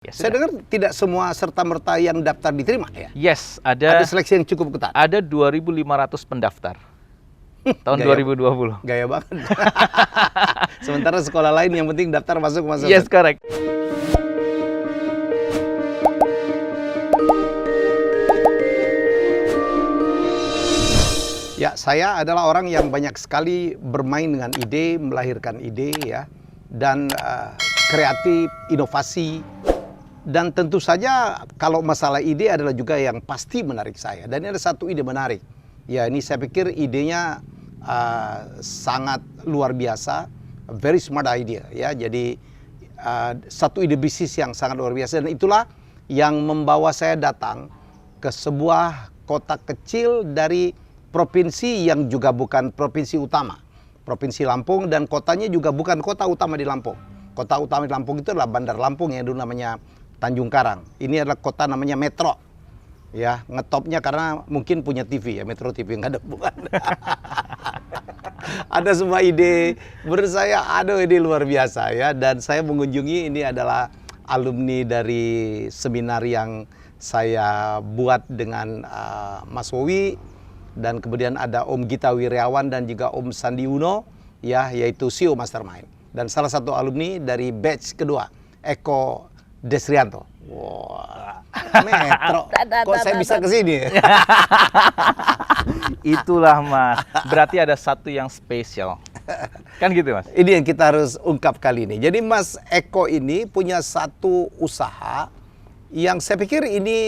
Ya, Saya sudah. dengar tidak semua serta-merta yang daftar diterima ya? Yes, Ada ada seleksi yang cukup ketat. ada 2.500 pendaftar tahun Gaya- 2020. Gaya banget. Sementara sekolah lain yang penting daftar masuk. Yes, correct. Ya, saya adalah orang yang banyak sekali bermain dengan ide, melahirkan ide ya, dan kreatif, inovasi, dan tentu saja kalau masalah ide adalah juga yang pasti menarik saya. Dan ini ada satu ide menarik. Ya, ini saya pikir idenya sangat luar biasa, very smart idea ya. Jadi satu ide bisnis yang sangat luar biasa, dan itulah yang membawa saya datang ke sebuah kota kecil dari provinsi yang juga bukan provinsi utama, Provinsi Lampung, dan kotanya juga bukan kota utama di Lampung. Kota utama di Lampung itu adalah Bandar Lampung yang dulu namanya Tanjung Karang. Ini adalah kota namanya Metro. Ya, ngetopnya karena mungkin punya TV ya, Metro TV, nggak ada bukan. Ada semua ide, menurut saya aduh ini luar biasa ya, dan saya mengunjungi, ini adalah alumni dari seminar yang saya buat dengan Mas Wowi, dan kemudian ada Om Gita Wiryawan dan juga Om Sandi Uno ya, yaitu CEO Mastermind, dan salah satu alumni dari batch kedua Eko Desrianto. Wah, Metro, kok saya bisa ke sini? Itulah Mas. Berarti ada satu yang spesial. Kan gitu Mas? Ini yang kita harus ungkap kali ini. Jadi Mas Eko ini punya satu usaha yang saya pikir ini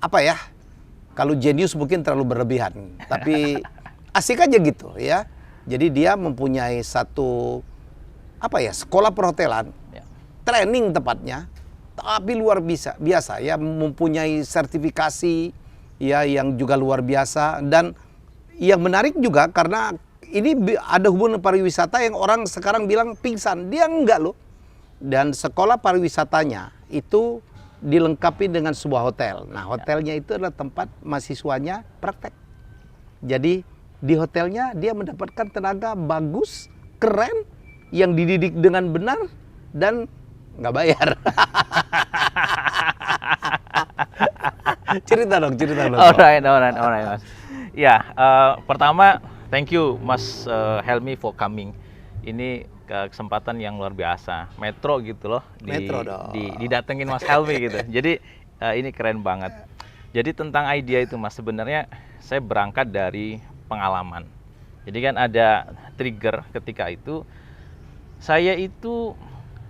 apa ya? Kalau jenius mungkin terlalu berlebihan, tapi asik aja gitu ya. Jadi dia mempunyai satu apa ya, sekolah perhotelan, Ya. training tepatnya, tapi luar biasa ya, mempunyai sertifikasi ya yang juga luar biasa, dan yang menarik juga karena ini ada hubungan pariwisata yang orang sekarang bilang pingsan, dia enggak loh. Dan sekolah pariwisatanya itu dilengkapi dengan sebuah hotel. Nah, hotelnya itu adalah tempat mahasiswanya praktek. Jadi di hotelnya dia mendapatkan tenaga bagus, keren, yang dididik dengan benar dan nggak bayar. cerita dong. Alright Mas. Ya, pertama thank you Mas Helmi for coming. Ini kesempatan yang luar biasa. Metro gitu loh. Metro dong. Didatengin Mas Helmi gitu. Jadi ini keren banget. Jadi tentang ide itu Mas, sebenarnya saya berangkat dari pengalaman. Jadi kan ada trigger ketika itu. Saya itu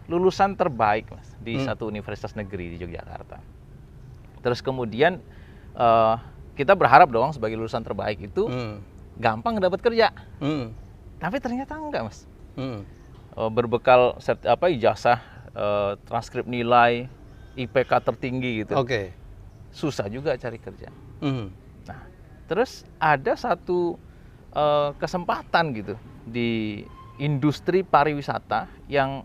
lulusan terbaik Mas di satu universitas negeri di Yogyakarta. Terus kemudian kita berharap dong sebagai lulusan terbaik itu gampang dapat kerja. Tapi ternyata enggak Mas. Berbekal ijazah, transkrip nilai, IPK tertinggi gitu. Oke. Susah juga cari kerja. Nah, terus ada satu kesempatan gitu di industri pariwisata yang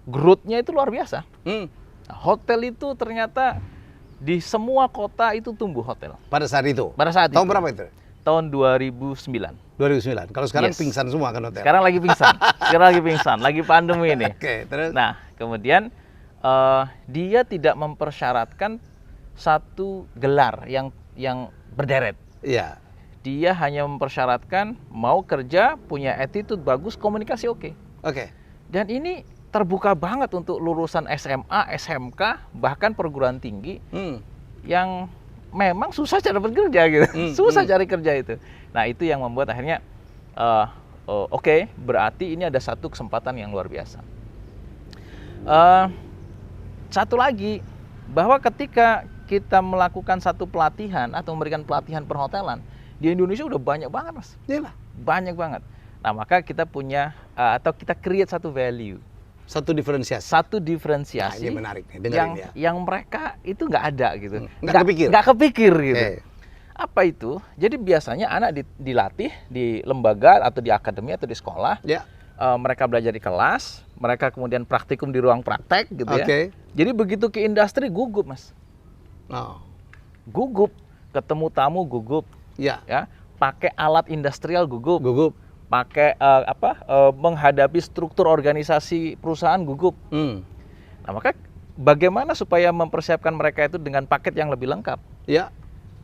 growth-nya itu luar biasa. Nah, hotel itu ternyata di semua kota itu tumbuh hotel. Pada saat itu? Pada saat Tahun itu. berapa itu? Tahun 2009. 2009. Kalau sekarang Yes. pingsan semua kan hotel. Sekarang lagi pingsan, lagi pandemi ini. Oke, terus? Nah, kemudian dia tidak mempersyaratkan satu gelar yang berderet. Iya. Dia hanya mempersyaratkan mau kerja, punya attitude bagus, komunikasi oke. Oke. Dan ini terbuka banget untuk lulusan SMA, SMK, bahkan perguruan tinggi yang memang susah cari kerja gitu. Susah cari kerja itu. Nah, itu yang membuat akhirnya oke, berarti ini ada satu kesempatan yang luar biasa. Satu lagi, bahwa ketika kita melakukan satu pelatihan atau memberikan pelatihan perhotelan, di Indonesia udah banyak banget Mas. Iyalah. Banyak banget. Nah, maka kita punya atau kita create satu value. Satu diferensiasi. Satu diferensiasi. Nah, ini menarik nih, dengerin ya. Yang mereka itu nggak ada gitu. Nggak kepikir gitu. Okay. Apa itu? Jadi biasanya anak dilatih di lembaga atau di akademi atau di sekolah. Ya. Mereka belajar di kelas, mereka kemudian praktikum di ruang praktek gitu ya. Oke. Jadi begitu ke industri gugup Mas. Oh. Gugup, ketemu tamu gugup. Ya. Ya, pakai alat industrial gugup. Gugup. Pakai menghadapi struktur organisasi perusahaan gugup. Hmm. Nah, maka bagaimana supaya mempersiapkan mereka itu dengan paket yang lebih lengkap? Ya.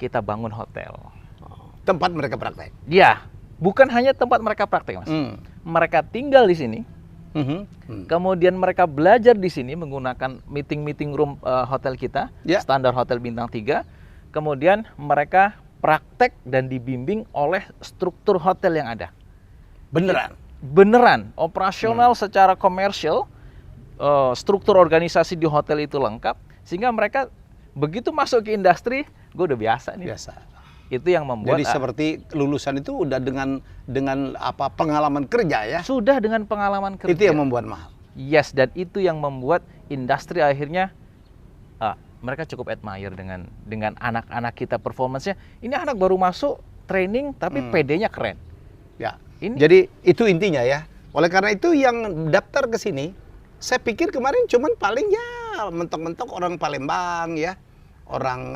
Kita bangun hotel. Tempat mereka praktek. Ya, bukan hanya tempat mereka praktek, Mas. Mereka tinggal di sini. Kemudian mereka belajar di sini menggunakan meeting room hotel kita, standar hotel bintang 3. Kemudian mereka praktek dan dibimbing oleh struktur hotel yang ada. Beneran, operasional secara komersial, struktur organisasi di hotel itu lengkap, sehingga mereka begitu masuk ke industri, gue udah biasa nih. Itu yang membuat. Jadi seperti lulusan itu udah dengan apa pengalaman kerja ya? Sudah dengan pengalaman kerja. Itu yang membuat mahal. Yes, dan itu yang membuat industri akhirnya mereka cukup admire dengan anak-anak kita performance-nya. Ini anak baru masuk training tapi PD-nya keren. Ya. Jadi itu intinya ya. Oleh karena itu yang daftar ke sini, saya pikir kemarin cuman paling ya mentok-mentok orang Palembang ya. Orang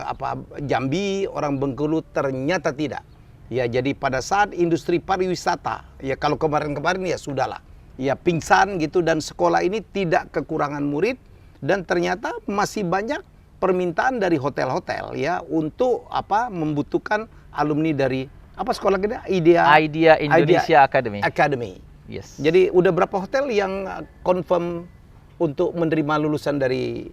Jambi, orang Bengkulu, ternyata tidak. Ya, jadi pada saat industri pariwisata, ya kalau kemarin-kemarin ya sudahlah. Ya pingsan gitu, dan sekolah ini tidak kekurangan murid, dan ternyata masih banyak permintaan dari hotel-hotel ya untuk membutuhkan alumni dari sekolah kita? Idea Indonesia Academy. Yes. Jadi udah berapa hotel yang confirm untuk menerima lulusan dari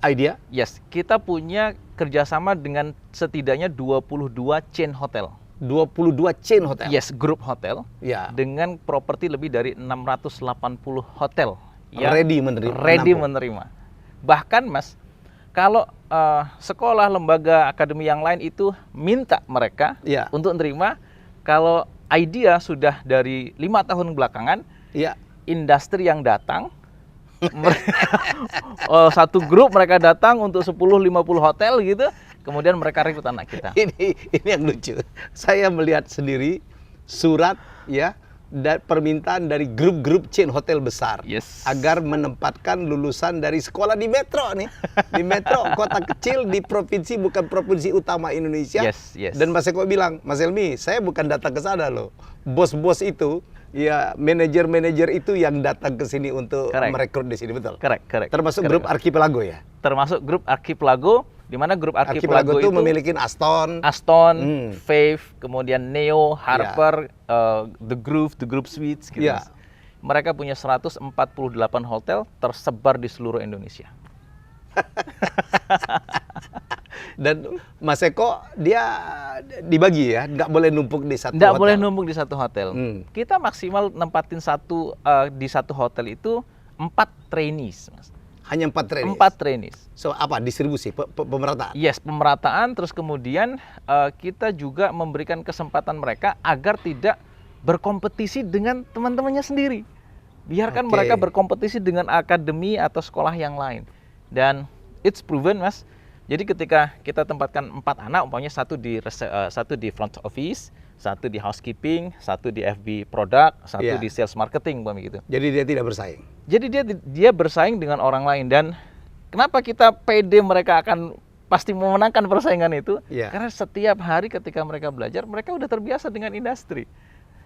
Idea? Yes, kita punya kerjasama dengan setidaknya 22 chain hotel. 22 chain hotel? Yes, grup hotel. Ya. Dengan properti lebih dari 680 hotel. Ready menerima. Bahkan Mas, kalau sekolah, lembaga, akademi yang lain itu minta mereka untuk menerima, kalau Idea sudah dari 5 tahun belakangan, industri yang datang, satu grup mereka datang untuk 10-50 hotel gitu, kemudian mereka rekrut anak kita. Ini yang lucu. Saya melihat sendiri surat dan permintaan dari grup-grup chain hotel besar agar menempatkan lulusan dari sekolah di metro nih, di metro kota kecil di provinsi, bukan provinsi utama Indonesia. Dan Mas Eko bilang, Mas Helmi, saya bukan datang ke sana loh. Bos-bos itu, ya manajer-manajer itu yang datang ke sini untuk merekrut di sini, betul? Correct. Termasuk grup Archipelago ya? Termasuk grup Archipelago, di mana grup Archipelago itu memiliki Aston, Fave, kemudian Neo, Harper, The Groove Suites gitu. Mereka punya 148 hotel tersebar di seluruh Indonesia. Dan Mas Eko dia dibagi ya, nggak boleh numpuk di satu hotel. Nggak boleh numpuk di satu hotel. Kita maksimal nempatin di satu hotel itu 4 trainees, Mas. Hanya 4 trainees? 4 trainees. So distribusi, pemerataan? Yes, pemerataan, terus kemudian kita juga memberikan kesempatan mereka agar tidak berkompetisi dengan teman-temannya sendiri. Biarkan mereka berkompetisi dengan akademi atau sekolah yang lain. Dan it's proven, Mas. Jadi ketika kita tempatkan 4 anak, umpamanya satu di front office, satu di housekeeping, satu di FB product, satu di sales marketing, gitu. Jadi dia tidak bersaing. Jadi dia bersaing dengan orang lain, dan kenapa kita PD mereka akan pasti memenangkan persaingan itu? Karena setiap hari ketika mereka belajar, mereka udah terbiasa dengan industri.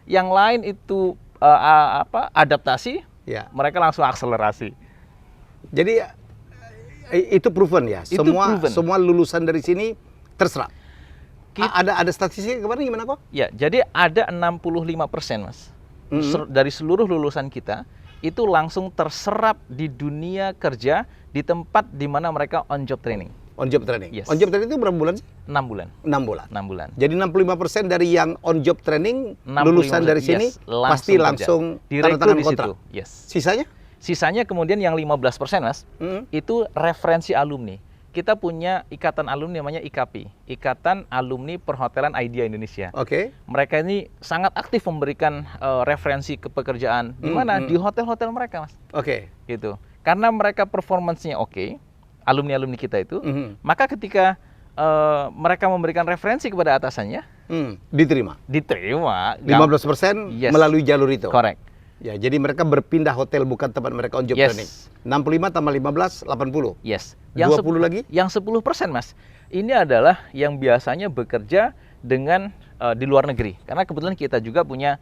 Yang lain itu adaptasi, mereka langsung akselerasi. Jadi itu proven ya. Semua lulusan dari sini terserap. Ada statistik kemarin gimana kok? Ya, jadi ada 65%, Mas. Dari seluruh lulusan kita itu langsung terserap di dunia kerja di tempat di mana mereka on job training. On job training. Yes. On job training itu berapa bulan sih? 6 bulan. 6 bulan. 6 bulan. Jadi 65% dari yang on job training lulusan dari sini pasti langsung tanda tangan kontrak. Sisanya? Sisanya kemudian yang 15%, Mas, itu referensi alumni. Kita punya ikatan alumni namanya IKAPI, Ikatan Alumni Perhotelan Idea Indonesia. Mereka ini sangat aktif memberikan referensi ke pekerjaan di mana di hotel-hotel mereka, Mas. Gitu. Karena mereka performance-nya alumni-alumni kita itu, maka ketika mereka memberikan referensi kepada atasannya, diterima. 15% melalui jalur itu. Correct. Ya, jadi mereka berpindah hotel, bukan tempat mereka on job training. 65 tambah 15, 80. Yes. 20 lagi? Yang 10%, Mas. Ini adalah yang biasanya bekerja dengan di luar negeri. Karena kebetulan kita juga punya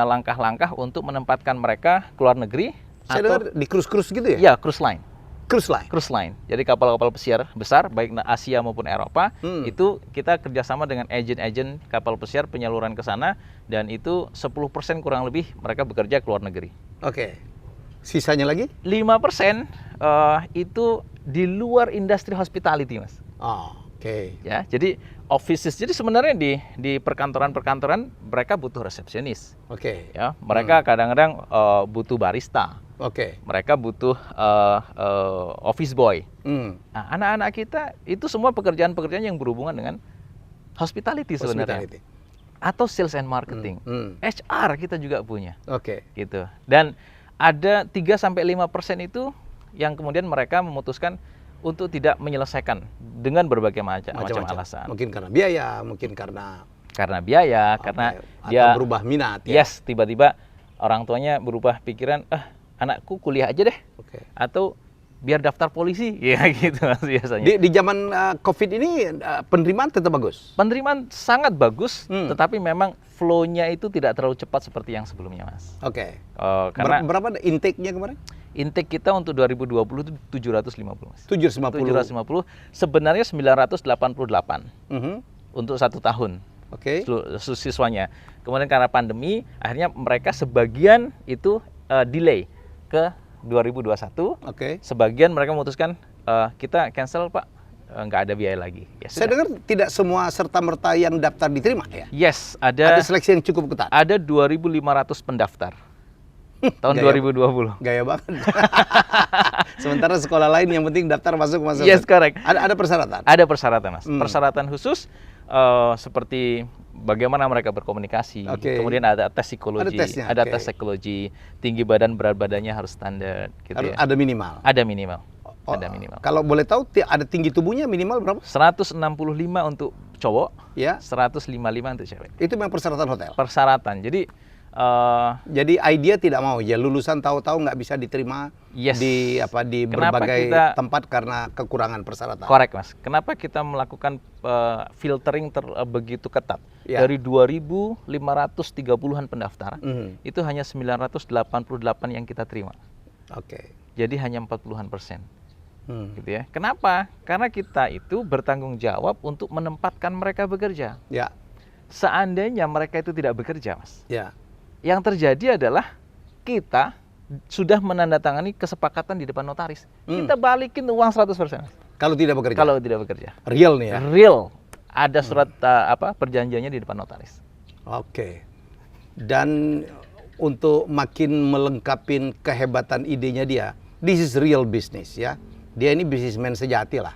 langkah-langkah untuk menempatkan mereka ke luar negeri. Saya dengar di cruise gitu ya? Iya, cruise line. Cruise line. Cruise line. Jadi kapal-kapal pesiar besar, baik Asia maupun Eropa, itu kita kerjasama dengan agen-agen kapal pesiar penyaluran ke sana, dan itu 10% kurang lebih mereka bekerja ke luar negeri. Oke. Sisanya lagi? 5% itu di luar industri hospitality, Mas. Oh, oke. Ya, jadi offices. Jadi sebenarnya di perkantoran-perkantoran mereka butuh resepsionis. Oke. Ya, mereka kadang-kadang butuh barista. Oke. Mereka butuh office boy. Hmm. Nah, anak-anak kita itu semua pekerjaan-pekerjaan yang berhubungan dengan hospitality sebenarnya. Hospitality. Atau sales and marketing. HR kita juga punya. Oke. Gitu. Dan ada 3-5% itu yang kemudian mereka memutuskan untuk tidak menyelesaikan dengan berbagai macam alasan. Mungkin karena biaya, mungkin karena Biaya, karena dia berubah minat ya. Yes, tiba-tiba orang tuanya berubah pikiran, anakku kuliah aja deh. Oke. Atau biar daftar polisi, ya gitu Mas, biasanya. Di zaman COVID ini penerimaan tetap bagus. Penerimaan sangat bagus, tetapi memang flow-nya itu tidak terlalu cepat seperti yang sebelumnya, Mas. Oke. Karena Berapa intake-nya kemarin? intake kita untuk 2020 itu 750, Mas. 750. 750, sebenarnya 988 Mhm. untuk 1 tahun. Oke. Seluruh siswanya. Kemudian karena pandemi, akhirnya mereka sebagian itu delay ke 2021. Oke. Sebagian mereka memutuskan kita cancel, Pak, nggak ada biaya lagi. Ya, Saya sudah. dengar tidak semua serta-merta yang daftar diterima ya? Yes, Ada ada seleksi yang cukup ketat. 2.500 pendaftar tahun Gaya- 2020. Gaya banget. Sementara sekolah lain yang penting daftar masuk. Yes, correct. Ada persyaratan. Ada persyaratan, Mas. Persyaratan khusus seperti bagaimana mereka berkomunikasi. Oke. Kemudian ada tes psikologi, Ada tesnya, ada oke. tes psikologi, tinggi badan, berat badannya harus standar gitu Harus ya. ada minimal. Ada minimal. Oh, Ada minimal. Kalau boleh tahu ada tinggi tubuhnya minimal berapa? 165 untuk cowok, Ya. 155 untuk cewek. Itu memang persyaratan hotel. Persyaratan. Jadi Jadi idea tidak mau ya lulusan tahu-tahu nggak bisa diterima Yes. di Kenapa berbagai kita- tempat karena kekurangan persyaratan. korek, Mas. Kenapa kita melakukan filtering begitu ketat? Ya. Dari 2.530-an pendaftar, Mhm. itu hanya 988 yang kita terima. Oke. Jadi hanya 40-an%. Hmm. Gitu ya. Kenapa? Karena kita itu bertanggung jawab untuk menempatkan mereka bekerja. Ya, Seandainya mereka itu tidak bekerja, Mas, ya. yang terjadi adalah kita sudah menandatangani kesepakatan di depan notaris. Kita balikin uang 100%, Mas, Kalau tidak bekerja. kalau tidak bekerja. Real nih ya. Real. Ada surat perjanjiannya di depan notaris. Oke. Dan untuk makin melengkapi kehebatan idenya dia, this is real business ya. Dia ini bisnismen sejati lah.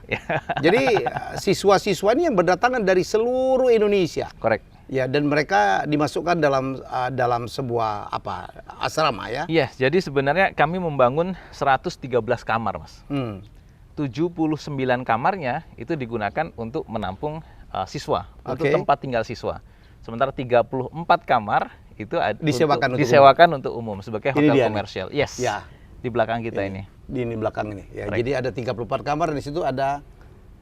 Jadi siswa-siswa ini yang berdatangan dari seluruh Indonesia. Korek. Ya, dan mereka dimasukkan dalam sebuah asrama ya. Iya, jadi sebenarnya kami membangun 113 kamar, Mas. 79 kamarnya itu digunakan untuk menampung siswa, untuk Oke. tempat tinggal siswa. Sementara 34 kamar itu Disewakan untuk umum sebagai Ini hotel dia nih. komersial. Yes. Ya. Di belakang kita ini. Di belakang ini ya. Correct. Jadi ada 34 kamar, di situ ada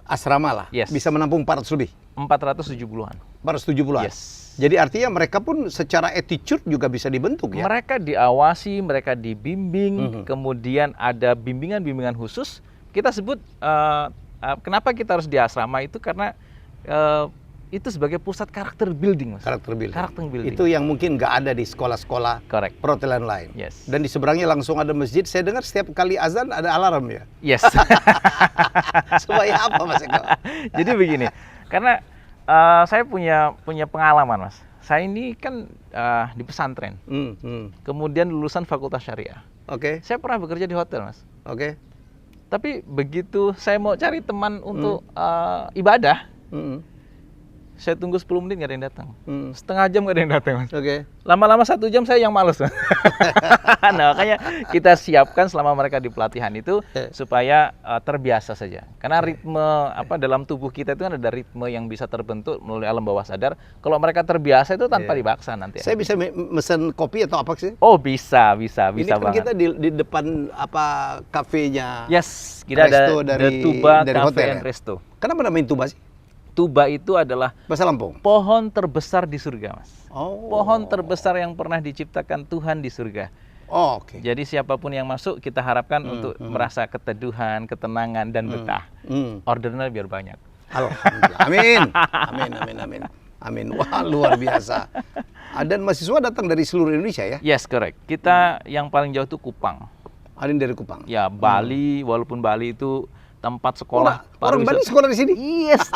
asrama lah. Yes. Bisa menampung 400 lebih. 470-an. 470-an. Yes. Jadi artinya mereka pun secara attitude juga bisa dibentuk ya. Mereka diawasi, mereka dibimbing, kemudian ada bimbingan-bimbingan khusus. Kita sebut kenapa kita harus di asrama itu karena itu sebagai pusat karakter building, Mas. Karakter building. Karakter building. Itu yang mungkin nggak ada di sekolah-sekolah Correct. perhotelan lain. Yes. Dan di seberangnya langsung ada masjid. Saya dengar setiap kali azan ada alarm ya. Yes. Supaya apa Mas Eko? Jadi begini, karena saya punya pengalaman, Mas. Saya ini kan di pesantren, kemudian lulusan Fakultas Syariah. Oke. Saya pernah bekerja di hotel, Mas. Oke. Tapi begitu saya mau cari teman untuk ibadah, saya tunggu 10 menit nggak ada yang datang. Setengah jam nggak ada yang datang, Mas. Oke. Lama-lama 1 jam saya yang males. Nah, makanya kita siapkan selama mereka di pelatihan itu supaya terbiasa saja. Karena ritme dalam tubuh kita itu kan ada ritme yang bisa terbentuk melalui alam bawah sadar. Kalau mereka terbiasa itu tanpa dipaksa nanti. Saya bisa mesen kopi atau apa sih? Oh, bisa Ini kan banget. kita di depan kafenya. Yes, kita resto ada dari Tuba dari Cafe hotel and ya? Resto. Kenapa namain Tuba sih? Tuba itu adalah Bahasa Lampung. pohon terbesar di surga, Mas. Oh. Pohon terbesar yang pernah diciptakan Tuhan di surga. Oh, oke. Jadi siapapun yang masuk kita harapkan untuk merasa keteduhan, ketenangan dan betah. Ordernya biar banyak. Alhamdulillah. Amin. Amin, amin, amin. Amin. Wah, luar biasa. Dan mahasiswa datang dari seluruh Indonesia ya? Yes, correct. Kita yang paling jauh itu Kupang. Ada yang dari Kupang. Ya, Bali, walaupun Bali itu tempat sekolah Orang Bali sekolah di sini? Yes.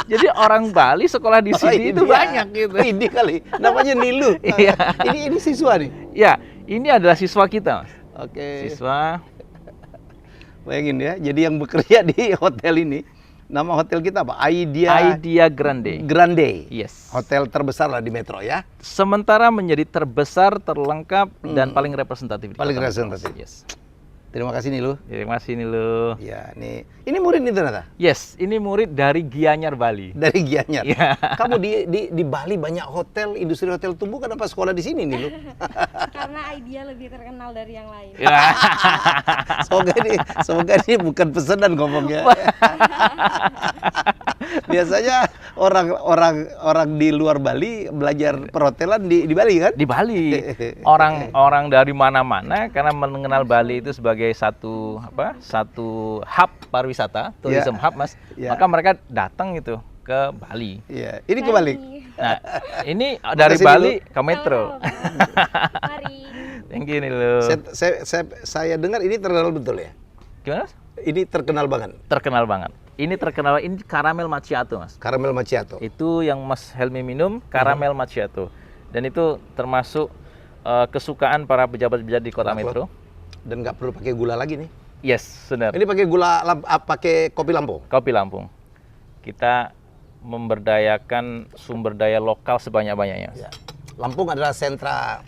Jadi orang Bali sekolah di sini itu banyak gitu. Ini kali, namanya Nilu. Iya. Ini siswa nih. Ya, ini adalah siswa kita, Mas. Oke. Siswa. Bayangin ya, jadi yang bekerja di hotel ini, nama hotel kita apa? Idea Grande. Grande. Yes. Hotel terbesar lah di Metro ya. Sementara menjadi terbesar, terlengkap, dan paling representatif. Paling representatif. Yes. Terima kasih Nilu. Terima kasih nih lo. Ya, nih. Ini murid nih ternyata. Yes, ini murid dari Gianyar Bali. Dari Gianyar. Iya. Kamu di Bali banyak hotel, industri hotel tumbuh, kenapa sekolah di sini Nilu? Karena Idea lebih terkenal dari yang lain. Ya. Semoga ini bukan pesanan ngomongnya. Biasanya orang di luar Bali belajar perhotelan di Bali kan? Di Bali. Orang dari mana-mana karena mengenal Bali itu sebagai satu hub pariwisata, tourism hub, Mas. Ya. Maka mereka datang itu ke Bali. Iya, ini kebalik. Nah, ini dari Makasih, Bali Nilu. ke Metro. Mari. Thank you nih lo. Saya dengar ini terkenal betul ya? Gimana, Mas? Ini terkenal banget. Terkenal banget. Ini caramel macchiato, Mas. Caramel macchiato. Itu yang Mas Helmi minum, caramel macchiato. Dan itu termasuk kesukaan para pejabat-pejabat di Kota Metro. Dan nggak perlu pakai gula lagi nih. Yes, benar. Ini pakai pakai kopi Lampung. Kopi Lampung. Kita memberdayakan sumber daya lokal sebanyak-banyaknya. Ya. Lampung adalah sentra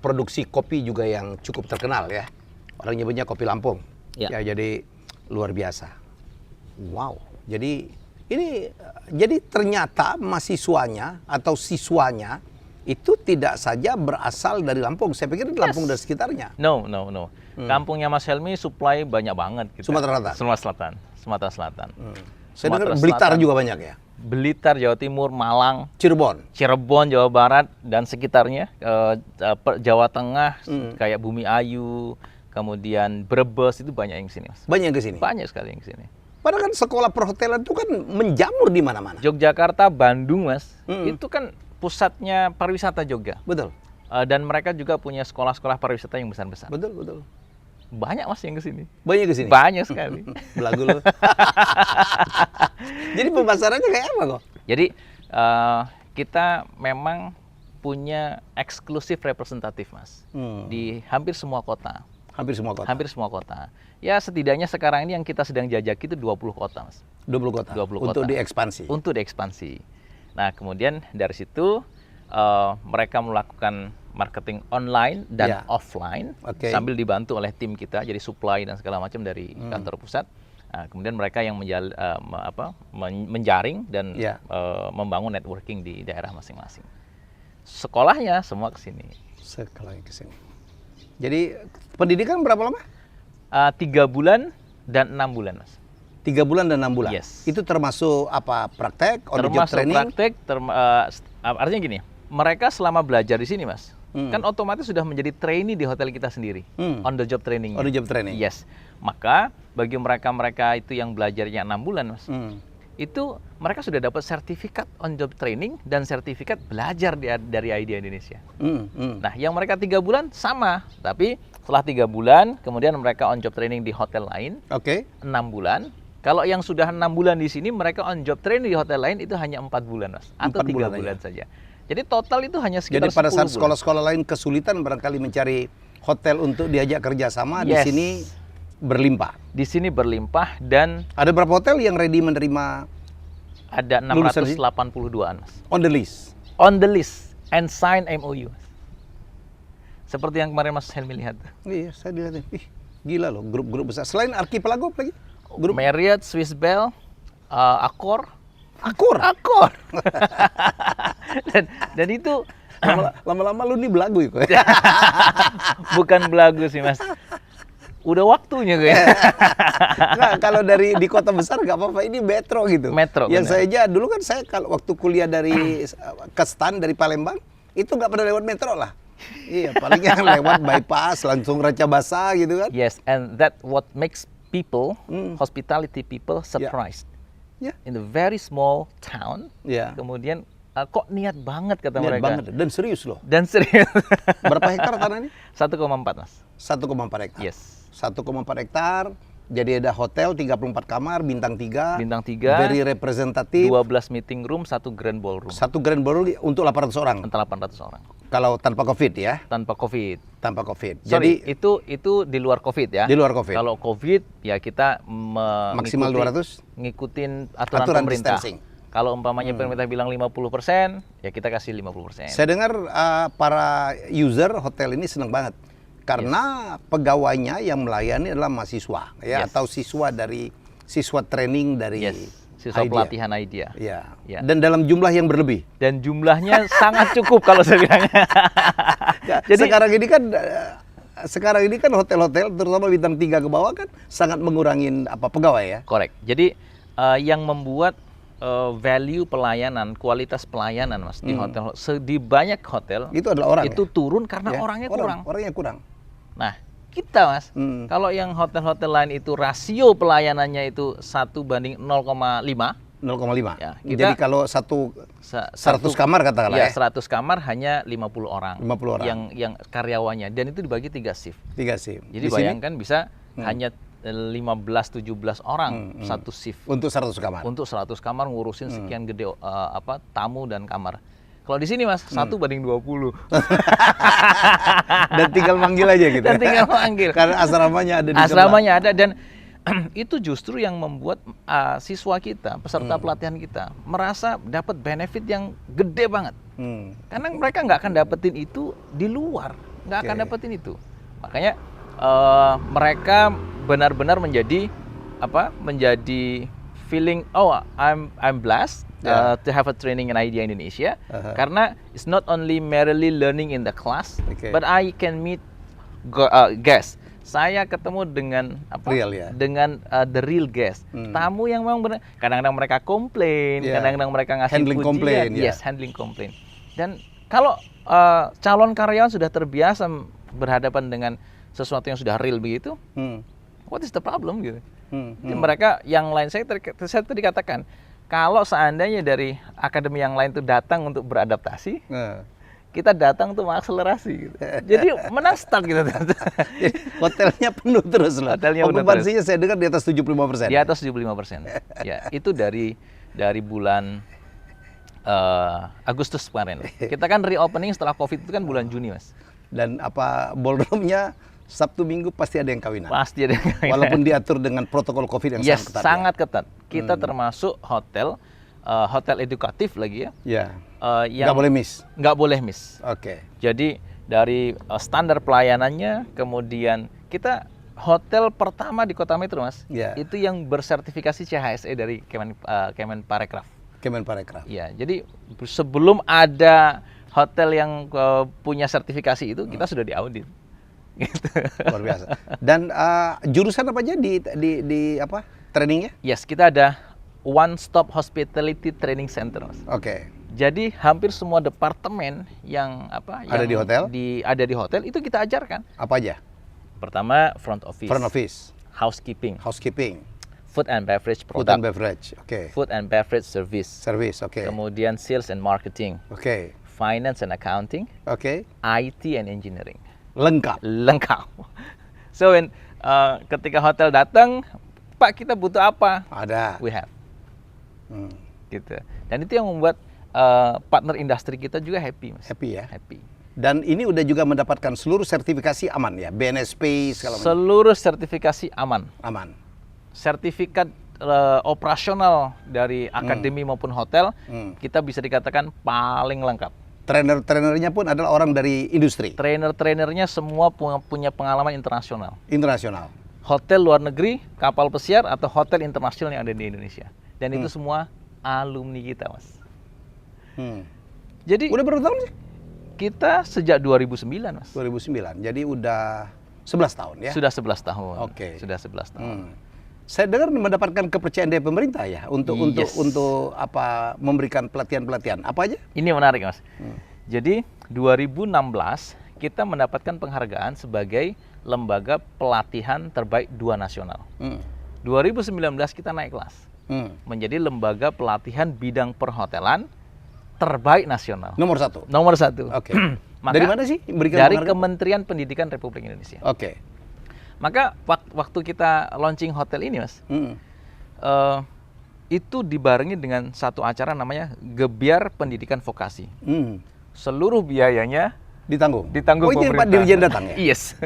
produksi kopi juga yang cukup terkenal ya. Orang nyebutnya kopi Lampung. Ya. Ya, jadi luar biasa. Wow. Jadi jadi ternyata mahasiswanya atau siswanya itu tidak saja berasal dari Lampung. Saya pikir Lampung dan sekitarnya. No. Kampungnya Mas Helmi supply banyak banget. Sumatera Selatan. Sumatera Selatan. Saya dengar Sumatera Blitar Selatan, juga banyak ya. Blitar, Jawa Timur, Malang, Cirebon. Jawa Barat dan sekitarnya, Jawa Tengah, kayak Bumi Ayu, kemudian Brebes, itu banyak yang sini, Mas. Banyak yang ke sini. Banyak sekali yang sini. Padahal kan sekolah perhotelan itu kan menjamur di mana-mana. Yogyakarta, Bandung, Mas, itu kan pusatnya pariwisata Jogja. Betul. Dan mereka juga punya sekolah-sekolah pariwisata yang besar-besar. Betul. Banyak, Mas, yang ke sini. Banyak ke sini. Banyak sekali. Belagu lo. Jadi pemasarannya kayak apa kok? Jadi kita memang punya eksklusif representatif, Mas, di hampir semua kota. Hampir semua kota. Hampir semua kota. Ya setidaknya sekarang ini yang kita sedang jajaki itu 20 kota, Mas. 20 kota. 20 kota. Untuk diekspansi. Untuk diekspansi. Nah, kemudian dari situ mereka melakukan marketing online dan offline, sambil dibantu oleh tim kita, jadi supply dan segala macam dari kantor pusat. Nah, kemudian mereka yang menjaring dan membangun networking di daerah masing-masing. Sekolahnya semua ke sini. Sekolahnya ke sini. Jadi pendidikan berapa lama? 3 bulan dan 6 bulan, Mas. 3 bulan dan 6 bulan? Yes. Itu termasuk apa? Praktek? On the job Termasuk training? praktek, artinya gini, mereka selama belajar di sini, Mas, kan otomatis sudah menjadi trainee di hotel kita sendiri, on the job training. On the job training? Yes. Maka bagi mereka itu yang belajarnya 6 bulan, Mas, itu mereka sudah dapat sertifikat on job training dan sertifikat belajar dari Idea Indonesia. Nah, yang mereka 3 bulan sama, tapi setelah 3 bulan, kemudian mereka on job training di hotel lain, 6 bulan. Kalau yang sudah 6 bulan di sini, mereka on job training di hotel lain itu hanya 4 bulan, Mas, atau 3 bulan saja. Jadi total itu hanya sekitar 10 bulan. Jadi pada saat sekolah-sekolah lain kesulitan barangkali mencari hotel untuk diajak kerjasama, di sini berlimpah. Di sini berlimpah dan ada berapa hotel yang ready menerima? Ada 682-an, Mas. On the list. On the list and sign MOU. Seperti yang kemarin Mas Helmi lihat. Iya, saya lihat. Ih, gila loh, grup-grup besar. Selain Archipelago lagi? Grup Marriott, Swiss Bell, Accor. dan itu lama-lama lu nih belagu ya. Bukan belagu sih, Mas. Udah waktunya kayaknya. Nah, kalau di kota besar nggak apa-apa, ini metro gitu. Metro. Yang saya aja dulu kan saya kalau waktu kuliah dari ke STAN dari Palembang itu nggak pernah lewat metro lah. Iya, paling yang lewat bypass langsung Raja Basah gitu kan. Yes, and that what makes people, Hmm. hospitality people surprised. Ya. In a very small town, Ya. kemudian kok niat banget kata Niat mereka. banget dan serius loh. Dan serius. Berapa hektar tanah ini? 1,4 Mas. 1,4 hektar. Yes. 1,4 hektar. Jadi ada hotel 34 kamar, bintang 3. Bintang 3. Very representatif. 12 meeting room, 1 grand ballroom. Satu grand ballroom untuk 800 orang. Antara 800 orang. Kalau tanpa Covid ya, Tanpa Covid. tanpa Covid. Sorry, Jadi itu di luar Covid ya. di luar Covid. Kalau Covid ya kita Maksimal 200? ngikutin aturan Aturan pemerintah. distancing. Kalau umpamanya pemerintah bilang 50%, ya kita kasih 50%. Saya dengar para user hotel ini senang banget karena pegawainya yang melayani adalah mahasiswa ya, Yes. atau siswa dari siswa training dari Yes, siswa IDEA. pelatihan idea. Ya. Ya. Dan dalam jumlah yang berlebih. Dan jumlahnya sangat cukup kalau saya bilang. Ya, Jadi sekarang ini kan hotel-hotel terutama bintang 3 ke bawah kan sangat mengurangi pegawai ya. correct. Jadi yang membuat value pelayanan, kualitas pelayanan Mas di hotel, di banyak hotel Itu adalah orang itu ya? turun karena Ya, orangnya kurang. Orangnya kurang. Nah, kita Mas, Hmm. kalau yang hotel-hotel lain itu rasio pelayanannya itu 1:0,5, 0,5. Ya, kita- Jadi kalau 100 100 kamar katakanlah ya. 100 kamar hanya 50 orang. 50 orang. Yang karyawannya, dan itu dibagi 3 shift. 3 shift. Jadi Di sini bayangkan bisa hanya 15-17 orang satu shift untuk 100 kamar. untuk 100 kamar ngurusin sekian gede tamu dan kamar. Kalau di sini Mas 1:20. Dan tinggal manggil aja gitu. Dan tinggal manggil. Karena asramanya ada di sebelah. Asramanya ada, dan itu justru yang membuat siswa kita, peserta pelatihan kita merasa dapat benefit yang gede banget. Karena mereka nggak akan dapetin itu di luar, nggak akan Oke. dapetin itu. Makanya mereka benar-benar menjadi menjadi feeling, oh I'm blessed to have a training in IDEA Indonesia, karena it's not only merely learning in the class, Oke. but I can meet guests. Saya ketemu dengan Real, ya? dengan the real guest, tamu yang memang benar. Kadang-kadang mereka komplain, Ya. kadang-kadang mereka ngasih Handling pujian. komplain, ya. Yes, handling komplain. Dan kalau calon karyawan sudah terbiasa berhadapan dengan sesuatu yang sudah real begitu, what is the problem gitu? Jadi mereka yang lain, saya tadi katakan, kalau seandainya dari akademi yang lain itu datang untuk beradaptasi, kita datang tuh mengakselerasi gitu. Jadi menang start gitu. Jadi hotelnya penuh terus loh. Hotelnya penuh Okupansinya saya dengar di atas 75%. Di atas 75%. Ya, itu dari bulan Agustus kemarin. Kita kan reopening setelah Covid itu kan bulan Juni, Mas. Dan ballroomnya Sabtu Minggu pasti ada yang kawinan. Pasti ada. Walaupun diatur dengan protokol Covid yang Yes, sangat ketat. sangat ketat. Kita termasuk hotel edukatif lagi ya. Ya. Yang Nggak boleh miss. nggak boleh miss. Oke. Jadi dari standar pelayanannya, kemudian kita hotel pertama di Kota Metro, Mas. Ya. Itu yang bersertifikasi CHSE dari Kemenparekraf. Kemenparekraf. Ya, jadi sebelum ada hotel yang punya sertifikasi itu, kita sudah diaudit. Gitu. Luar biasa. Dan jurusan apa aja di trainingnya? Yes, kita ada One Stop Hospitality Training Center, Mas. Oke. Jadi hampir semua departemen yang Ada di hotel? ada di hotel itu kita ajarkan. Apa aja? Pertama front office, Front office, housekeeping, housekeeping, food and beverage food product, and beverage. Oke. food and beverage service, Service. Oke. kemudian sales and marketing, Oke. finance and accounting, Oke. IT and engineering. Lengkap. Lengkap. So ketika hotel datang, Pak kita butuh apa? Ada. We have. Hmm. Gitu. Dan itu yang membuat partner industri kita juga happy, Mas. Happy ya. Happy. Dan ini udah juga mendapatkan seluruh sertifikasi aman ya, BNSP segala macam. Seluruh sertifikasi aman. Aman. Sertifikat operasional dari akademi maupun hotel, kita bisa dikatakan paling lengkap. Trainer-trainernya pun adalah orang dari industri Trainer-trainernya semua punya pengalaman internasional. internasional. Hotel luar negeri, kapal pesiar, atau hotel internasional yang ada di Indonesia. Dan itu semua alumni kita, Mas. Jadi Udah berapa tahun sih? kita sejak 2009, Mas. 2009. Jadi udah 11 tahun ya. Sudah 11 tahun. Oke. Sudah 11 tahun. Saya dengar mendapatkan kepercayaan dari pemerintah ya untuk Yes. memberikan pelatihan-pelatihan. Apa aja? Ini menarik, Mas. Jadi 2016 kita mendapatkan penghargaan sebagai lembaga pelatihan terbaik 2 nasional. 2019 kita naik kelas menjadi lembaga pelatihan bidang perhotelan terbaik nasional. Nomor 1. Nomor 1. Oke. Maka Dari mana sih memberikan dari penghargaan? Kementerian Pendidikan Republik Indonesia. Oke. Maka waktu kita launching hotel ini, Mas, itu dibarengi dengan satu acara namanya Gebiar Pendidikan Vokasi. Seluruh biayanya Ditanggung. ditanggung Oh, itu yang Pak pemerintah. Dirjen datang ya? Yes.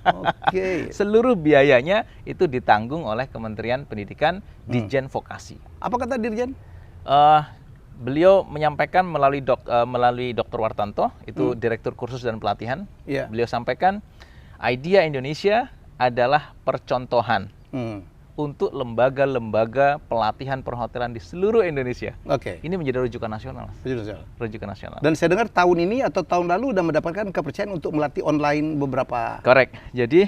Oke. Seluruh biayanya itu ditanggung oleh Kementerian Pendidikan Dijen Vokasi. Apa kata Dirjen? Beliau menyampaikan melalui Dr. Wartanto, itu Direktur Kursus dan Pelatihan. Iya. Beliau sampaikan, idea Indonesia adalah percontohan untuk lembaga-lembaga pelatihan perhotelan di seluruh Indonesia. Oke. Ini menjadi rujukan nasional, Mas. Rujukan nasional. Dan saya dengar tahun ini atau tahun lalu udah mendapatkan kepercayaan untuk melatih online beberapa. Correct. Jadi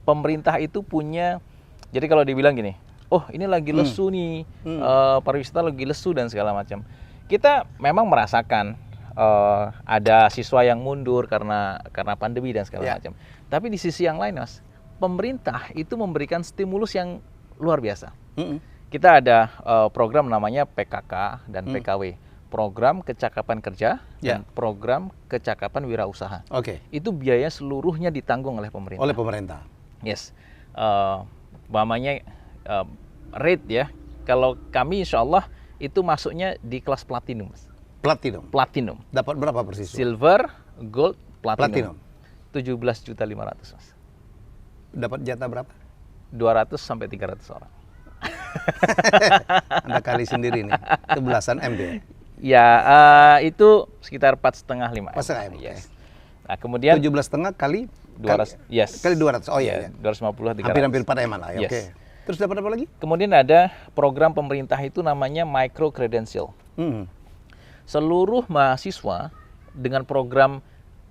pemerintah itu punya, jadi kalau dibilang gini, oh ini lagi lesu nih, pariwisata lagi lesu dan segala macam. Kita memang merasakan ada siswa yang mundur karena pandemi dan segala macam. Tapi di sisi yang lain, Mas, pemerintah itu memberikan stimulus yang luar biasa. Kita ada program namanya PKK dan PKW, program kecakapan kerja dan program kecakapan wirausaha. Oke. Itu biaya seluruhnya ditanggung oleh pemerintah. Oleh pemerintah. Yes. Umpamanya rate ya, kalau kami insya Allah itu masuknya di kelas platinum, Mas. Platinum. Platinum. Dapat berapa persis? Silver, gold, Platinum. platinum. 17.500.000, Mas. Dapat jatah berapa? 200 sampai 300 orang. Anda kali sendiri nih. Itu belasan M dia. Ya, itu sekitar 4,5 5 M. 4,5 M, Yes. Nah, kemudian 17,5 kali 200, yes. kali 200. Oh iya. 250 300. Hampir 4 M lah ya. Yes. Oke. Terus dapat apa lagi? Kemudian ada program pemerintah itu namanya micro credential. Seluruh mahasiswa dengan program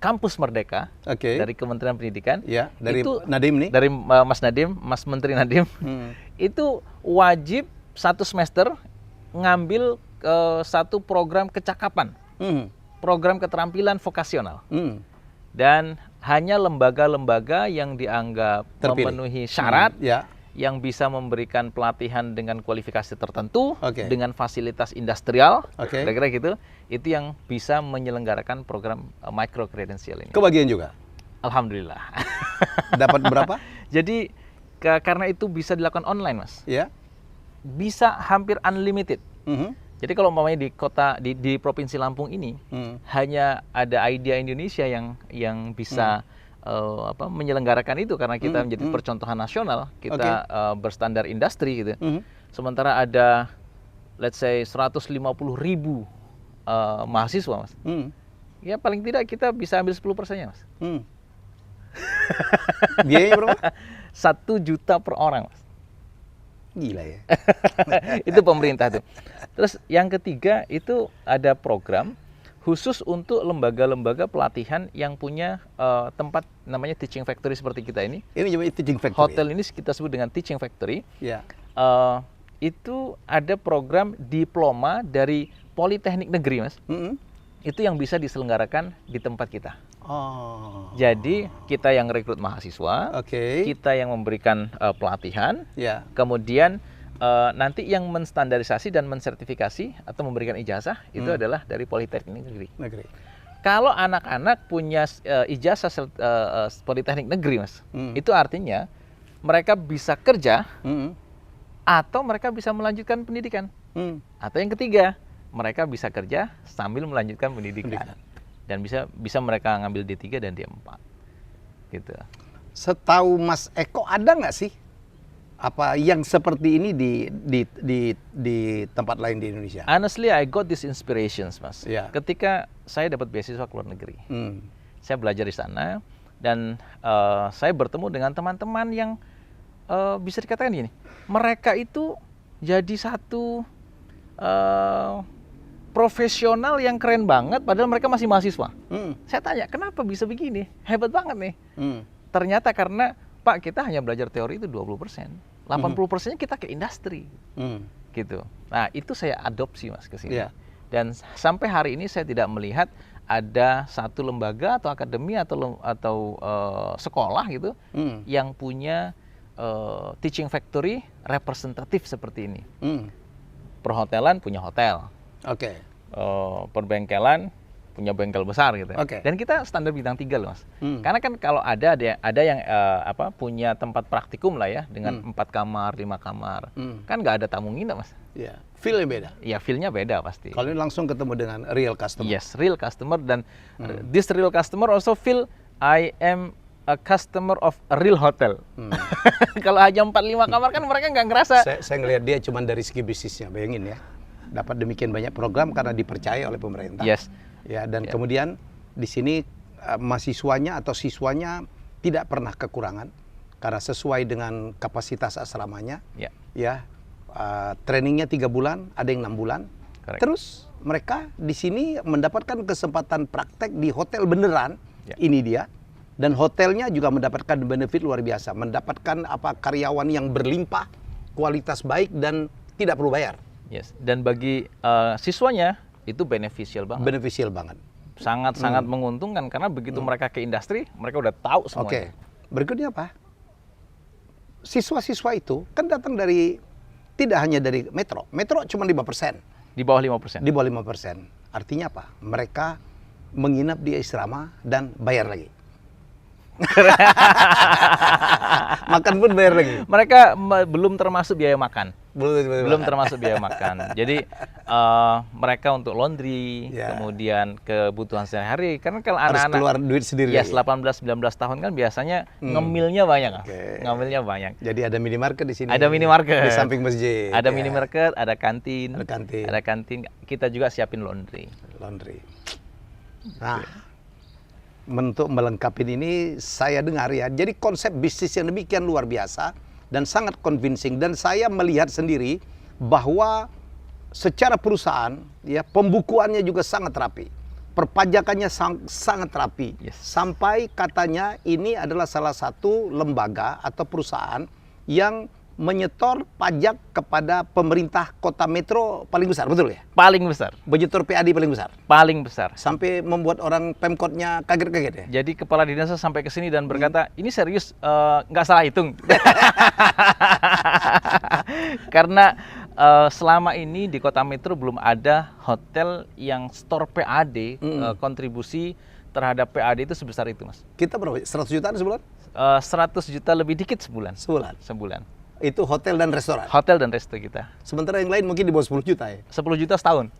Kampus Merdeka Oke. dari Kementerian Pendidikan, Ya, dari itu Nadiem nih. dari Mas Nadiem, Mas Menteri Nadiem, itu wajib 1 semester ngambil satu program kecakapan, program keterampilan vokasional, dan hanya lembaga-lembaga yang dianggap Terpilih. memenuhi syarat Ya. yang bisa memberikan pelatihan dengan kualifikasi tertentu, Oke. dengan fasilitas industrial, Oke. kira-kira gitu, itu yang bisa menyelenggarakan program micro credential ini. Kebagian juga. Alhamdulillah. Dapat berapa? Jadi karena itu bisa dilakukan online, Mas, Ya. bisa hampir unlimited. Jadi kalau umpamanya di kota di provinsi Lampung ini hanya ada idea Indonesia yang bisa menyelenggarakan itu karena kita menjadi percontohan nasional, kita berstandar industri gitu. Sementara ada let's say 150.000 mahasiswa, Mas. Ya paling tidak kita bisa ambil 10%-nya, Mas. Biayanya berapa? 1 juta per orang, Mas. Gila ya. Itu pemerintah tuh. Terus yang ketiga itu ada program khusus untuk lembaga-lembaga pelatihan yang punya tempat namanya teaching factory seperti kita ini. Ini namanya teaching factory. Hotel ini kita sebut dengan teaching factory. Ya. Itu ada program diploma dari Politeknik Negeri, Mas. Itu yang bisa diselenggarakan di tempat kita. Oh. Jadi kita yang rekrut mahasiswa, Oke. kita yang memberikan pelatihan, Ya. kemudian nanti yang menstandarisasi dan mensertifikasi atau memberikan ijazah itu adalah dari Politeknik Negeri. Negeri. Kalau anak-anak punya ijazah Politeknik Negeri, Mas, itu artinya mereka bisa kerja atau mereka bisa melanjutkan pendidikan. Atau yang ketiga, mereka bisa kerja sambil melanjutkan pendidikan. Dan bisa mereka ngambil D3 dan D4. Gitu. Setahu Mas Eko ada nggak sih apa yang seperti ini di tempat lain di Indonesia? Honestly, I got these inspirations, Mas. Ya. Ketika saya dapat beasiswa ke luar negeri, saya belajar di sana dan saya bertemu dengan teman-teman yang bisa dikatakan gini, mereka itu jadi satu profesional yang keren banget, padahal mereka masih mahasiswa. Saya tanya, kenapa bisa begini? Hebat banget nih. Ternyata karena, Pak, kita hanya belajar teori itu 20%. 80%-nya kita ke industri. Gitu. Nah, itu saya adopsi, Mas, ke sini. Yeah. Dan sampai hari ini saya tidak melihat ada satu lembaga atau akademi atau sekolah gitu yang punya teaching factory representatif seperti ini. Perhotelan punya hotel, Oke. perbengkelan punya bengkel besar gitu. Oke. Dan kita standar bintang 3 loh, Mas. Karena kan kalau ada yang punya tempat praktikum lah ya dengan 4 kamar, 5 kamar. Kan nggak ada tamu nginep, Mas. Ya, feel-nya beda. Ya feel-nya beda pasti. Kalau ini langsung ketemu dengan real customer. Yes, real customer dan this real customer also feel I am a customer of a real hotel. Kalau hanya 4-5 kamar kan mereka nggak ngerasa. Saya ngelihat dia cuma dari segi bisnisnya, bayangin ya. Dapat demikian banyak program karena dipercaya oleh pemerintah. Yes. Ya, dan kemudian di sini mahasiswanya atau siswanya tidak pernah kekurangan karena sesuai dengan kapasitas asramanya. Ya. Ya, trainingnya 3 bulan, ada yang 6 bulan. Correct. Terus mereka di sini mendapatkan kesempatan praktek di hotel beneran. Ya. Ini dia. Dan hotelnya juga mendapatkan benefit luar biasa, mendapatkan karyawan yang berlimpah, kualitas baik dan tidak perlu bayar. Yes. Dan bagi siswanya itu beneficial banget. Beneficial banget. Sangat-sangat menguntungkan karena begitu mereka ke industri, mereka udah tahu semuanya. Oke. Berikutnya apa? Siswa-siswa itu kan datang dari tidak hanya dari Metro. Metro cuma 5%. Di bawah 5%. Di bawah 5%. Artinya apa? Mereka menginap di asrama dan bayar lagi. Makan pun bayar lagi. Mereka belum termasuk biaya makan. Belum Termasuk biaya makan. Jadi mereka untuk laundry, Ya. kemudian kebutuhan sehari-hari. Karena kalau harus anak-anak keluar duit sendiri. ya lagi. 18-19 tahun kan biasanya ngemilnya banyak. Mas. Oke. Ngemilnya banyak. Jadi ada minimarket di sini. Ada minimarket. Di samping masjid. Ada ya. minimarket, ada kantin. Ada kantin. Ada kantin. Kita juga siapin laundry. Laundry. Nah, untuk melengkapi ini saya dengar ya. Jadi konsep bisnis yang demikian luar biasa dan sangat convincing, dan saya melihat sendiri bahwa secara perusahaan ya pembukuannya juga sangat rapi. Perpajakannya sangat rapi. Yes. Sampai katanya ini adalah salah satu lembaga atau perusahaan yang menyetor pajak kepada pemerintah kota Metro paling besar, betul ya? Paling besar. Menyetor PAD paling besar. Paling besar. Sampai membuat orang Pemkotnya kaget-kaget ya? Jadi kepala dinasnya sampai ke sini dan berkata, ini serius nggak salah hitung. Karena selama ini di kota Metro belum ada hotel yang store PAD, kontribusi terhadap PAD itu sebesar itu, Mas. Kita berapa? 100 jutaan sebulan? 100 juta lebih dikit sebulan. Sebulan. Itu hotel dan restoran? Hotel dan resto kita. Sementara yang lain mungkin di bawah 10 juta ya? 10 juta setahun.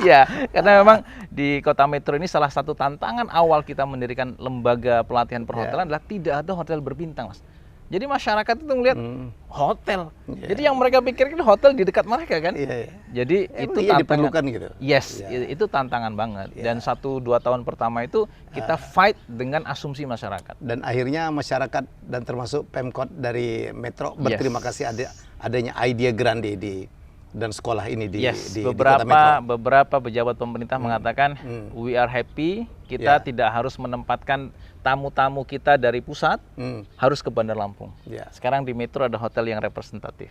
Ya, karena memang di kota Metro ini salah satu tantangan awal kita mendirikan lembaga pelatihan perhotelan adalah tidak ada hotel berbintang, Mas. Jadi masyarakat itu melihat hotel. Jadi yang mereka pikirkan hotel di dekat mereka kan. Jadi itu iya tantangan. diperlukan gitu. Yes, itu tantangan banget. Dan 1-2 tahun pertama itu kita fight dengan asumsi masyarakat. Dan akhirnya masyarakat dan termasuk Pemkot dari Metro berterima kasih adanya idea grande dan sekolah ini di kota Metro. Beberapa pejabat pemerintah mengatakan we are happy, kita tidak harus menempatkan tamu-tamu kita dari pusat harus ke Bandar Lampung. Sekarang di Metro ada hotel yang representatif.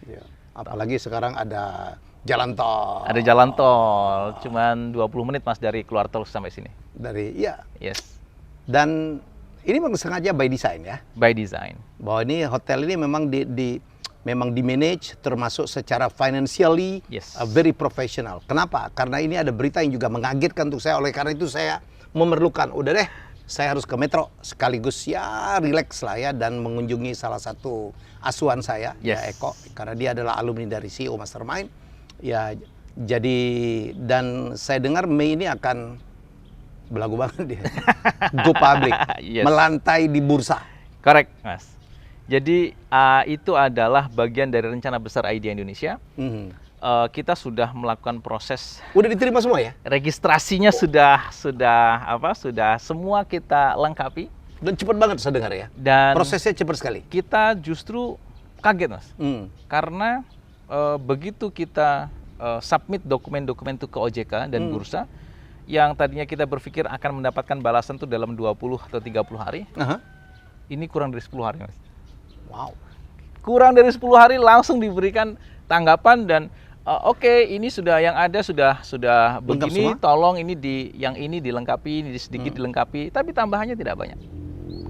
Apalagi sekarang ada jalan tol. Ada jalan tol, cuman 20 menit Mas dari keluar tol sampai sini. Yes. Dan ini memang sengaja by design ya. By design. Bahwa ini hotel ini memang memang di-manage termasuk secara financially very professional. Kenapa? Karena ini ada berita yang juga mengagetkan untuk saya. Oleh karena itu saya memerlukan, udah deh, saya harus ke Metro sekaligus ya relax lah ya dan mengunjungi salah satu asuhan saya, ya Eko, karena dia adalah alumni dari CEO Mastermind. Ya, jadi dan saya dengar Mei ini akan belagu banget dia. Go public, melantai di bursa. Correct, Mas. Jadi itu adalah bagian dari rencana besar Idea Indonesia. Kita sudah melakukan proses. Udah diterima semua ya? Registrasinya sudah semua kita lengkapi. Dan cepat banget saya dengar ya. Dan prosesnya cepat sekali. Kita justru kaget, Mas. Karena begitu kita submit dokumen-dokumen itu ke OJK dan bursa, yang tadinya kita berpikir akan mendapatkan balasan itu dalam 20 atau 30 hari. Ini kurang dari 10 hari, Mas. Wow. Kurang dari 10 hari langsung diberikan tanggapan dan Oke, ini sudah yang ada sudah Lengkap begini, semua? tolong yang ini dilengkapi, ini sedikit dilengkapi, tapi tambahannya tidak banyak.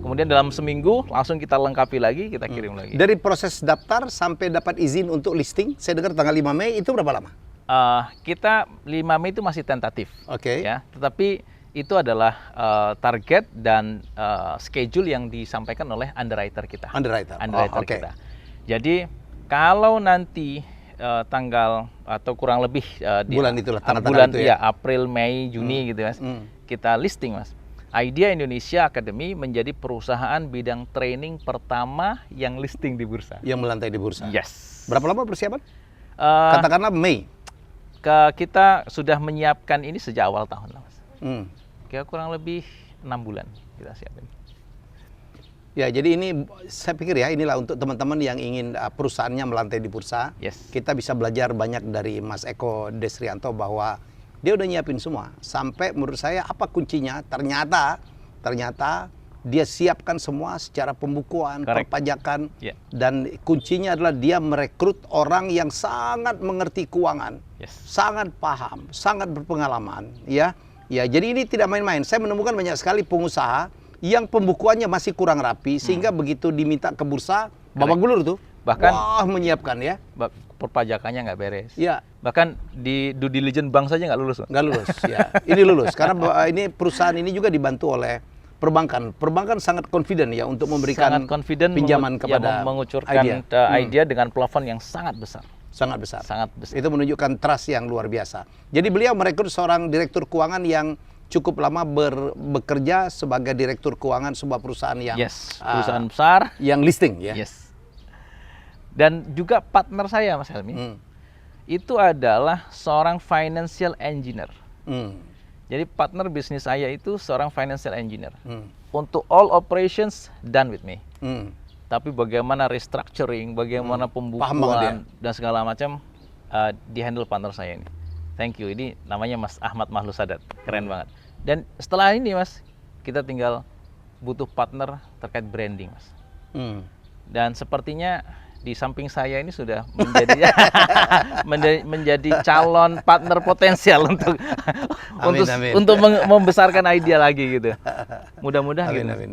Kemudian dalam seminggu langsung kita lengkapi lagi, kita kirim lagi. Dari proses daftar sampai dapat izin untuk listing, saya dengar tanggal 5 Mei itu berapa lama? Kita 5 Mei itu masih tentatif, Oke. ya. Tetapi itu adalah target dan schedule yang disampaikan oleh underwriter kita. Underwriter. Underwriter Oke. kita. Jadi kalau nanti tanggal atau kurang lebih Bulan itulah, tanggal-tanggal bulan itu ya? April, Mei, Juni gitu Mas. Kita listing Mas. Idea Indonesia Academy menjadi perusahaan bidang training pertama yang listing di bursa. Yang melantai di bursa. Yes. Berapa lama persiapan? Eh, Katakanlah Mei. kita sudah menyiapkan ini sejak awal tahun lah Mas. Hmm. Kurang lebih 6 bulan kita siapin. Ya, jadi ini saya pikir ya, inilah untuk teman-teman yang ingin perusahaannya melantai di bursa. Yes. Kita bisa belajar banyak dari Mas Eko Desrianto bahwa dia udah nyiapin semua. Sampai menurut saya apa kuncinya? Ternyata dia siapkan semua secara pembukuan, Correct. perpajakan, Yeah. dan kuncinya adalah dia merekrut orang yang sangat mengerti keuangan, Yes. sangat paham, sangat berpengalaman, ya. Ya, jadi ini tidak main-main. Saya menemukan banyak sekali pengusaha yang pembukuannya masih kurang rapi, sehingga begitu diminta ke bursa, babak belur tuh. Bahkan- wah, menyiapkan ya. Perpajakannya nggak beres. Ya, Bahkan di due diligence bank saja nggak lulus. nggak lulus. Ya, ini lulus karena ini perusahaan ini juga dibantu oleh perbankan. Perbankan sangat confident ya untuk memberikan Sangat confident pinjaman kepada mengucurkan idea dengan plafon yang sangat besar. sangat besar. Sangat besar. Itu menunjukkan trust yang luar biasa. Jadi beliau merekrut seorang direktur keuangan yang cukup lama bekerja sebagai direktur keuangan sebuah perusahaan yang Yes, perusahaan besar. yang listing ya. Yes. Dan juga partner saya Mas Helmi, Hmm. itu adalah seorang financial engineer. Hmm. Jadi partner bisnis saya itu seorang financial engineer. Hmm. Untuk all operations done with me. Hmm. Tapi bagaimana restructuring, bagaimana Paham banget pembukuan dan segala macam dihandle partner saya ini. Thank you. Ini namanya Mas Ahmad Mahlus Sadat. Keren banget. Dan setelah ini Mas, kita tinggal butuh partner terkait branding Mas. Hmm. Dan sepertinya di samping saya ini sudah menjadi menjadi calon partner potensial untuk Amin. membesarkan idea lagi gitu. Mudah-mudahan Amin, gitu. amin.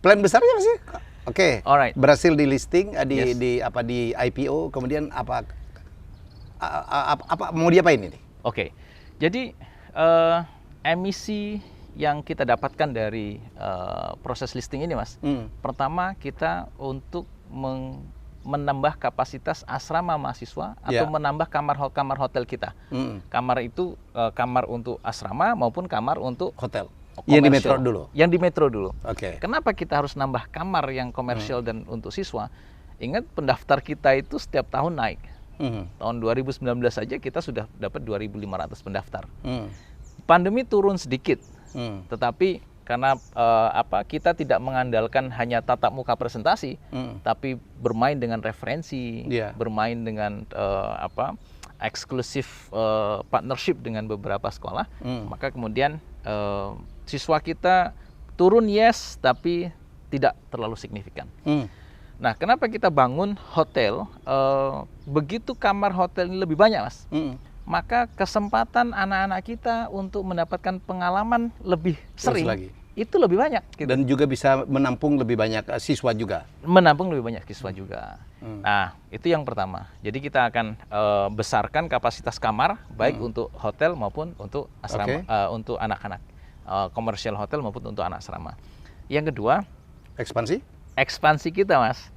Plan besarnya apa sih? Oke. Alright. Berhasil di listing Yes. di IPO, kemudian apa mau diapain ini? Oke. Jadi emisi yang kita dapatkan dari proses listing ini Mas. Pertama kita untuk menambah kapasitas asrama mahasiswa atau Ya. menambah kamar hotel kita. Kamar itu kamar untuk asrama maupun kamar untuk Hotel. Yang di Metro komersial. dulu. Yang di Metro dulu. Oke. Kenapa kita harus nambah kamar yang komersial dan untuk siswa? Ingat pendaftar kita itu setiap tahun naik. Tahun 2019 saja kita sudah dapat 2.500 pendaftar. Pandemi turun sedikit, tetapi karena kita tidak mengandalkan hanya tatap muka presentasi, tapi bermain dengan referensi, Iya. bermain dengan eksklusif partnership dengan beberapa sekolah, maka kemudian siswa kita turun yes, tapi tidak terlalu signifikan. Nah, kenapa kita bangun hotel? Begitu kamar hotel ini lebih banyak, Mas, maka kesempatan anak-anak kita untuk mendapatkan pengalaman lebih sering lagi. itu lebih banyak. Gitu. Dan juga bisa menampung lebih banyak siswa juga. Menampung lebih banyak siswa juga. Nah, itu yang pertama. Jadi kita akan besarkan kapasitas kamar, baik untuk hotel maupun untuk asrama, untuk anak-anak, komersial hotel maupun untuk anak asrama. Yang kedua, ekspansi kita, Mas.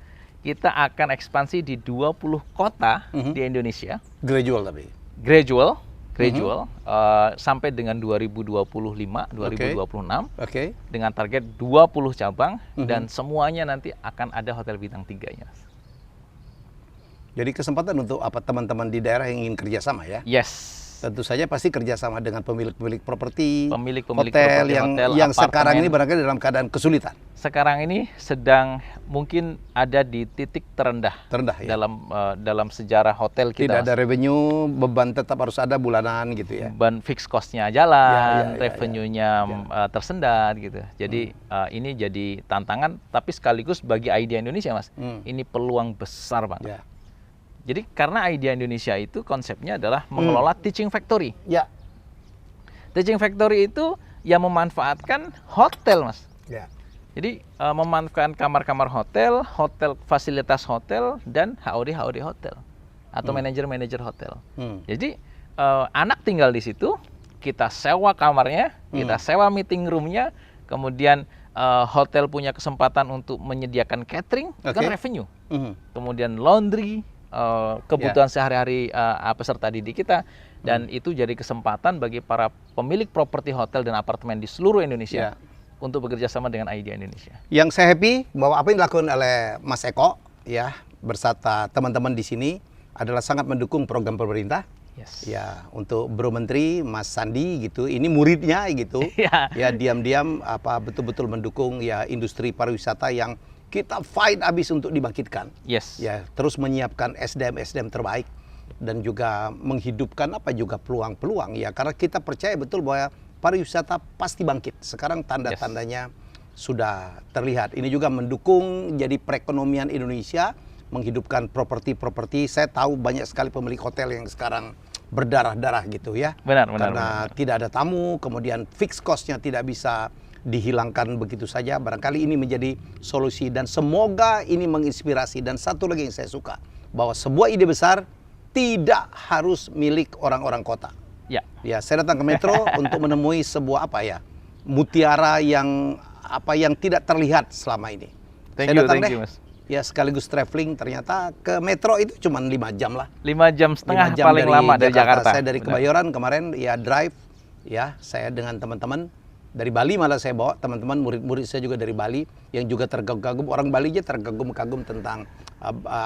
Kita akan ekspansi di 20 kota di Indonesia. Gradual tapi? Gradual, sampai dengan 2025, 2026. Dengan target 20 cabang dan semuanya nanti akan ada hotel bintang 3-nya. Jadi kesempatan untuk teman-teman di daerah yang ingin kerjasama ya? Yes. Tentu saja pasti kerjasama dengan pemilik-pemilik properti, Pemilik-pemilik hotel properti, yang sekarang ini barangkali dalam keadaan kesulitan. Sekarang ini sedang mungkin ada di titik terendah ya? dalam sejarah hotel kita. Tidak ada revenue, beban tetap harus ada bulanan gitu ya? Beban fixed cost-nya jalan, revenue-nya tersendat gitu. Jadi ini jadi tantangan, tapi sekaligus bagi idea Indonesia, Mas, ini peluang besar banget. Jadi karena Idea Indonesia itu konsepnya adalah mengelola teaching factory. Ya. Teaching factory itu yang memanfaatkan hotel, Mas. Ya. Jadi memanfaatkan kamar-kamar hotel, fasilitas hotel, dan HOD hotel atau manajer-manajer hotel. Jadi anak tinggal di situ, kita sewa kamarnya, kita sewa meeting roomnya, kemudian hotel punya kesempatan untuk menyediakan catering, itu kan revenue. Kemudian laundry, kebutuhan sehari-hari peserta didik kita, dan itu jadi kesempatan bagi para pemilik properti hotel dan apartemen di seluruh Indonesia untuk bekerja sama dengan Idea Indonesia. Yang saya happy bahwa apa yang dilakukan oleh Mas Eko ya beserta teman-teman di sini adalah sangat mendukung program pemerintah. Yes. Ya, untuk Bro Menteri Mas Sandi gitu, ini muridnya gitu. Ya, diam-diam betul-betul mendukung ya industri pariwisata yang kita fight habis untuk dibangkitkan. Yes. Ya, terus menyiapkan SDM terbaik dan juga menghidupkan juga peluang-peluang ya, karena kita percaya betul bahwa pariwisata pasti bangkit. Sekarang tanda-tandanya sudah terlihat. Ini juga mendukung jadi perekonomian Indonesia, menghidupkan properti-properti. Saya tahu banyak sekali pemilik hotel yang sekarang berdarah-darah gitu ya. Karena tidak ada tamu, kemudian fixed cost-nya tidak bisa dihilangkan begitu saja. Barangkali ini menjadi solusi dan semoga ini menginspirasi. Dan satu lagi yang saya suka, bahwa sebuah ide besar tidak harus milik orang-orang kota. Ya, saya datang ke Metro untuk menemui sebuah mutiara yang tidak terlihat selama ini. Thank you, Mas. Ya, sekaligus traveling, ternyata ke Metro itu cuma 5 jam lah. 5 jam setengah paling lama dari Jakarta. Saya dari Kebayoran kemarin ya drive, ya saya dengan teman-teman dari Bali, malah saya bawa teman-teman murid-murid saya juga dari Bali yang juga tergagum-gagum. Orang Bali aja tergagum-kagum tentang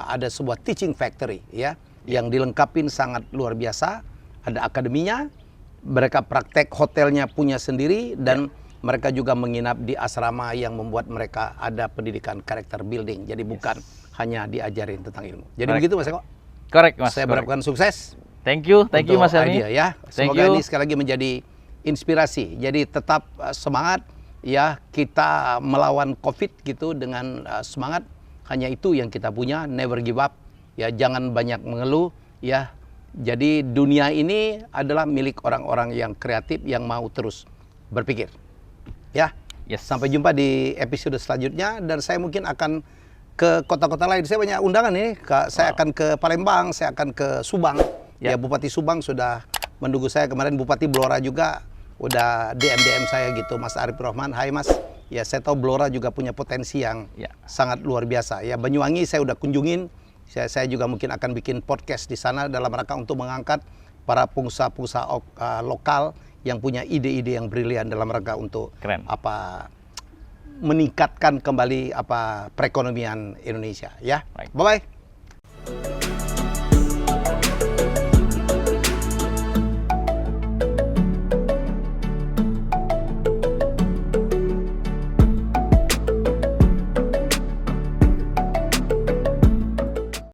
ada sebuah teaching factory ya yang dilengkapin sangat luar biasa. Ada akademinya, mereka praktek hotelnya punya sendiri, dan mereka juga menginap di asrama yang membuat mereka ada pendidikan karakter building. Jadi bukan hanya diajarin tentang ilmu. Jadi begitu Mas Eko. Correct, Mas. Saya berharapkan sukses. Thank you Mas Helmi. Ya. Semoga ini sekali lagi menjadi inspirasi. Jadi tetap semangat ya, kita melawan COVID gitu dengan semangat. Hanya itu yang kita punya, never give up. Ya, jangan banyak mengeluh ya. Jadi dunia ini adalah milik orang-orang yang kreatif, yang mau terus berpikir. Ya, sampai jumpa di episode selanjutnya, dan saya mungkin akan ke kota-kota lain. Saya banyak undangan nih, saya akan ke Palembang, saya akan ke Subang. Ya, Bupati Subang sudah menunggu saya. Kemarin Bupati Blora juga udah DM saya gitu, Mas Arif Rahman. Hai Mas, ya saya tahu Blora juga punya potensi yang sangat luar biasa. Ya, Banyuwangi saya udah kunjungin. Saya juga mungkin akan bikin podcast di sana dalam rangka untuk mengangkat para pengusaha-pengusaha lokal yang punya ide-ide yang brilian dalam rangka untuk meningkatkan kembali perekonomian Indonesia ya. Bye bye.